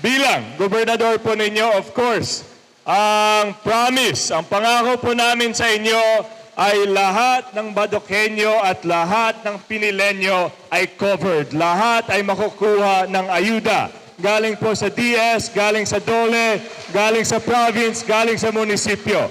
bilang gobernador po ninyo, of course, ang promise, ang pangako po namin sa inyo ay lahat ng Badokenyo at lahat ng Pinilenyo ay covered. Lahat ay makukuha ng ayuda. Galing po sa DS, galing sa DOLE, galing sa province, galing sa munisipyo.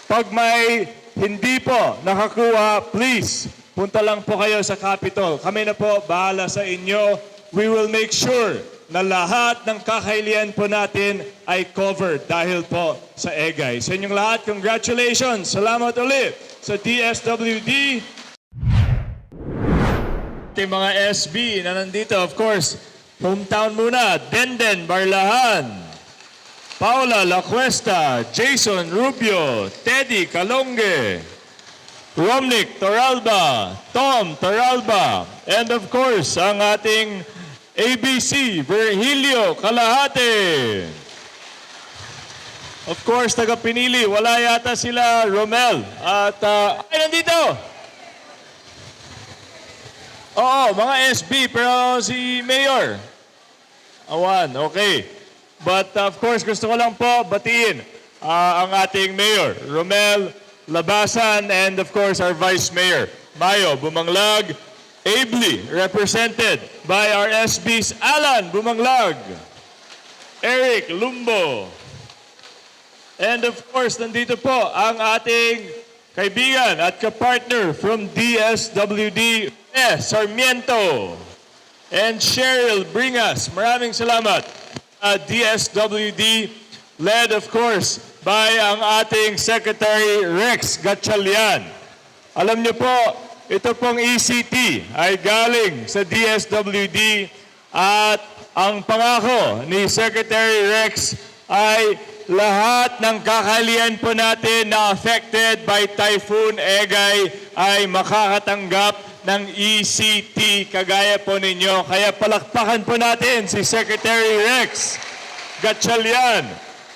Pag may hindi po nakakuha, please, punta lang po kayo sa Capitol. Kami na po, bahala sa inyo. We will make sure na lahat ng kakailian po natin ay covered dahil po sa EGAY. Sa inyong lahat, congratulations! Salamat ulit sa DSWD. Ating mga SB na nandito, of course, hometown muna, Denden Barlahan, Paula Lacuesta, Jason Rubio, Teddy Calonge, Romnick Toralba, Tom Toralba, and of course, ang ating ABC, Virgilio Calahate. Of course, taga-Pinili, wala yata sila Romel. At, ay, nandito! Oo, mga SB, pero si Mayor. Awan, okay. But of course, gusto ko lang po batiin ang ating Mayor, Romel Labasan, and of course, our Vice Mayor, Mayo Bumanglag, ably represented by our SBs, Alan Bumanglag, Eric Lumbo, and of course, nandito po ang ating kaibigan at kapartner from DSWD, Sarmiento, and Cheryl Bringas. Maraming salamat. DSWD, led of course by ang ating Secretary Rex Gatchalian. Alam niyo po, ito pong ECT ay galing sa DSWD at ang pangako ni Secretary Rex ay lahat ng kakalian po natin na affected by Typhoon Egay ay makakatanggap ng ECT kagaya po ninyo. Kaya palakpakan po natin si Secretary Rex Gatchalian.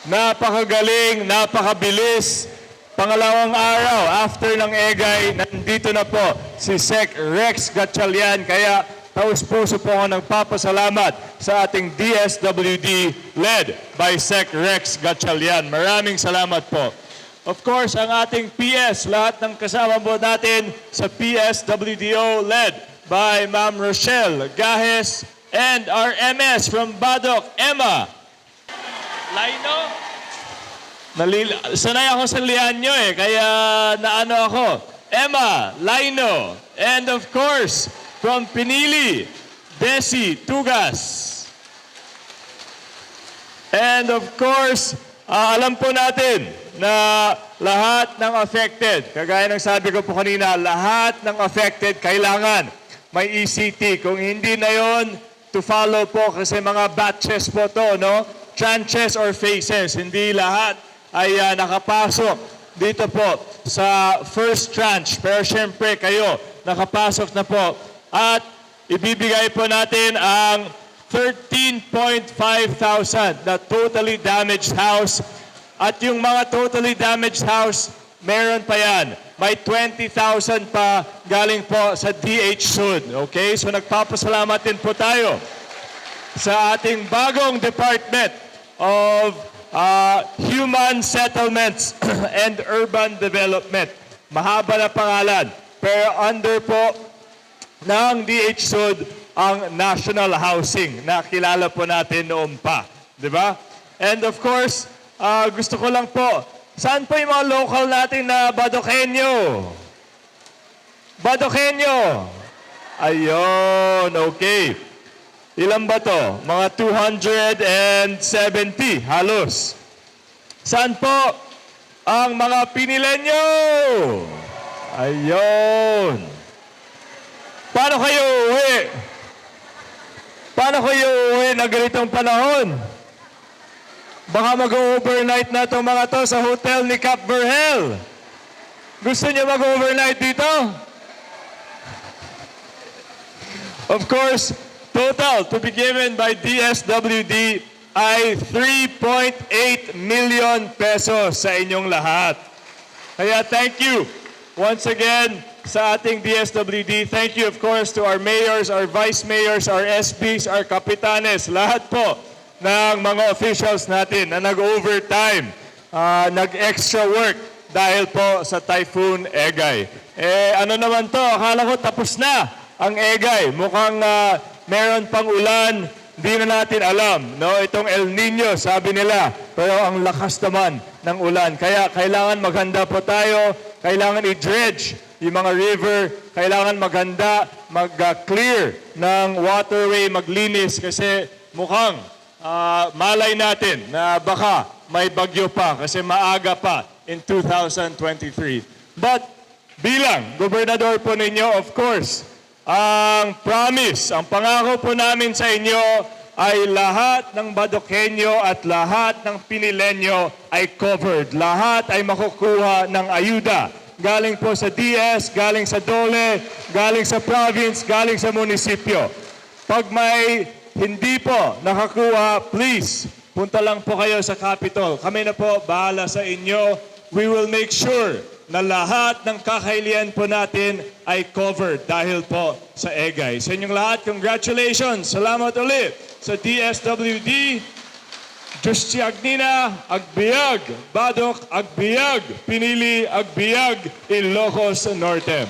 Napakagaling, napakabilis. Pangalawang araw after ng Egay, nandito na po si Sec Rex Gatchalian. Kaya taus-puso po ako nagpapasalamat sa ating DSWD led by Sec Rex Gatchalian. Maraming salamat po. Of course, ang ating PS, lahat ng kasama po natin sa PSWDO led by Ma'am Rochelle Gahes and our MS from Badok, Emma Laino. Sanay ako sa lian nyo kaya naano ako. Emma Laino. And of course, from Pinili, Desi Tugas. And of course, alam po natin na lahat ng affected, kagaya ng sabi ko po kanina, lahat ng affected kailangan may ECT. Kung hindi na yon, to follow po kasi mga batches po to, no? Tranches or phases. Hindi lahat ay nakapasok dito po sa first tranche. Pero syempre kayo, nakapasok na po. At ibibigay po natin ang 13,500 na totally damaged house. At yung mga totally damaged house, meron pa yan. May 20,000 pa galing po sa DH Sud. Okay? So nagpapasalamat din po tayo sa ating bagong Department of Human Settlements and Urban Development. Mahaba na pangalan. Pero under po ng DH Sud ang National Housing na kilala po natin noon pa. Di ba? And of course, gusto ko lang po, saan po yung mga local natin na Badokenyo? Badokenyo! Ayun, okay. Ilan ba to? Mga 270 halos. Saan po ang mga Pinilenyo? Ayun. Paano kayo uuwi? Paano kayo uuwi na ganitong panahon? Baka mag-overnight na itong mga to sa hotel ni Cap Verhel. Gusto niyo mag-overnight dito? Of course, total to be given by DSWD ay 3.8 million pesos sa inyong lahat. Kaya thank you once again sa ating DSWD. Thank you of course to our mayors, our vice mayors, our SPs, our kapitanes, lahat po ng mga officials natin na nag-overtime, nag-extra work dahil po sa Typhoon Egay. Ano naman to? Akala ko tapos na ang Egay. Mukhang meron pang ulan, di na natin alam. No? Itong El Nino, sabi nila. Pero ang lakas naman ng ulan. Kaya kailangan maghanda po tayo. Kailangan i-dredge yung mga river. Kailangan maghanda, mag-clear ng waterway, maglinis. Kasi mukhang malay natin na baka may bagyo pa kasi maaga pa in 2023. But bilang gobernador po ninyo, of course, ang promise, ang pangako po namin sa inyo ay lahat ng Badoqueño at lahat ng Pinileño ay covered. Lahat ay makukuha ng ayuda. Galing po sa DS, galing sa DOLE, galing sa province, galing sa munisipyo. Pag may hindi po nakakuha, please, punta lang po kayo sa Capitol. Kami na po bahala sa inyo. We will make sure na lahat ng kakailian po natin ay covered dahil po sa Egay. Sa inyong lahat, congratulations. Salamat ulit sa DSWD. Justi Agnina, Agbiag. Badok, Agbiag. Pinili, Agbiag. Ilocos Norte.